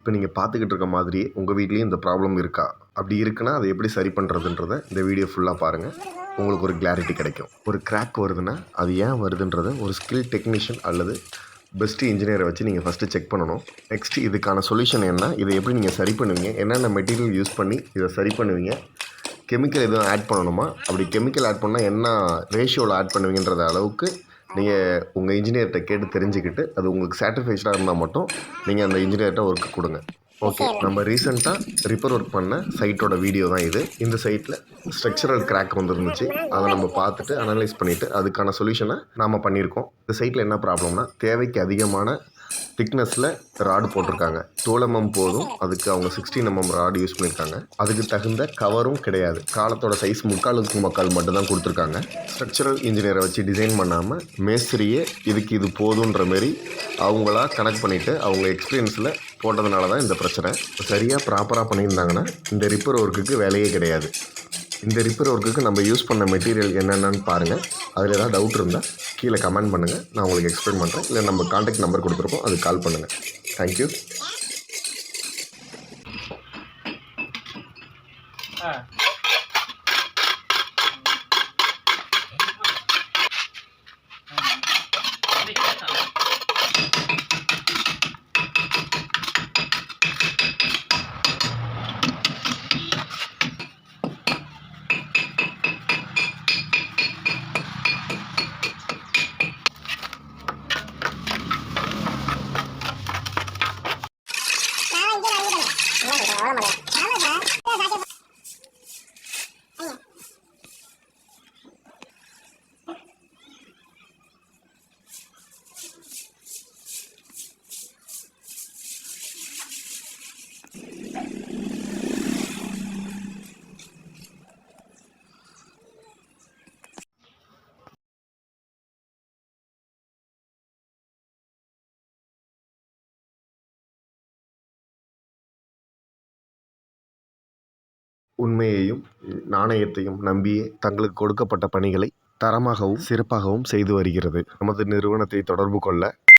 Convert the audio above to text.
இப்போ நீங்கள் பார்த்துக்கிட்டு இருக்க மாதிரியே உங்கள் வீட்லேயும் இந்த ப்ராப்ளம் இருக்கா? அப்படி இருக்குன்னா அதை எப்படி சரி பண்ணுறதுன்றத இந்த வீடியோ ஃபுல்லாக பாருங்கள். உங்களுக்கு ஒரு கிளாரிட்டி கிடைக்கும். ஒரு கிராக் வருதுன்னா அது ஏன் வருதுன்றதை ஒரு ஸ்கில் டெக்னீஷியன் அல்லது பெஸ்ட்டு இன்ஜினியரை வச்சு நீங்கள் ஃபஸ்ட்டு செக் பண்ணணும். நெக்ஸ்ட்டு இதுக்கான சொல்யூஷன் என்ன, இதை எப்படி நீங்கள் சரி பண்ணுவீங்க, என்னென்ன மெட்டீரியல் யூஸ் பண்ணி இதை சரி பண்ணுவீங்க, கெமிக்கல் எதுவும் ஆட் பண்ணணுமா, அப்படி கெமிக்கல் ஆட் பண்ணால் என்ன ரேஷியோவில் ஆட் பண்ணுவீங்கன்ற அளவுக்கு நீங்கள் உங்கள் இன்ஜினியர்கிட்ட கேட்டு தெரிஞ்சுக்கிட்டு அது உங்களுக்கு சாட்டிஸ்ஃபைடாக இருந்தால் மட்டும் நீங்கள் அந்த இன்ஜினியர்கிட்ட ஒர்க்கு கொடுங்க. ஓகே, நம்ம ரீசெண்டாக ரிப்பேர் ஒர்க் பண்ண சைட்டோட வீடியோ தான் இது. இந்த சைட்டில் ஸ்ட்ரக்சரல் கிராக் வந்துருந்துச்சு. அதை நம்ம பார்த்துட்டு அனலைஸ் பண்ணிவிட்டு அதுக்கான சொல்யூஷனை நாம் பண்ணியிருக்கோம். இந்த சைட்டில் என்ன ப்ராப்ளம்னா, தேவைக்கு அதிகமான திக்னஸில் ராடு போட்டிருக்காங்க. 12 mm போதும், அதுக்கு அவங்க 16 mm ராடு யூஸ் பண்ணியிருக்காங்க. அதுக்கு தகுந்த கவரும் கிடையாது. காலத்தோட சைஸ் முக்காலுக்கு முக்கால் மட்டும்தான் கொடுத்துருக்காங்க. ஸ்ட்ரக்சரல் இன்ஜினியரை வச்சு டிசைன் பண்ணாமல் மேஸ்திரியே இதுக்கு இது போதுன்ற மாரி அவங்களா கனெக்ட் பண்ணிவிட்டு அவங்க எக்ஸ்பீரியன்ஸில் போட்டதுனால தான் இந்த பிரச்சனை. சரியாக ப்ராப்பராக பண்ணியிருந்தாங்கன்னா இந்த ரிப்பேர் ஒர்க்குக்கு வேலையே கிடையாது. இந்த ரிப்பேர் ஒர்க்குக்கு நம்ம யூஸ் பண்ண மெட்டீரியல் என்னென்னு பாருங்கள். அதில் ஏதாவது டவுட் இருந்தால் கீழே கமெண்ட் பண்ணுங்கள், நான் உங்களுக்கு எக்ஸ்பிளைன் பண்ணுறேன். இல்லை நம்ம கான்டாக்ட் நம்பர் கொடுத்துருக்கோம், அதுக்கு கால் பண்ணுங்கள். தேங்க்யூ. உண்மையையும் நாணயத்தையும் நம்பியே தங்களுக்கு கொடுக்கப்பட்ட பணிகளை தரமாகவும் சிறப்பாகவும் செய்து வருகிறது. நமது நிறுவனத்தை தொடர்பு கொள்ள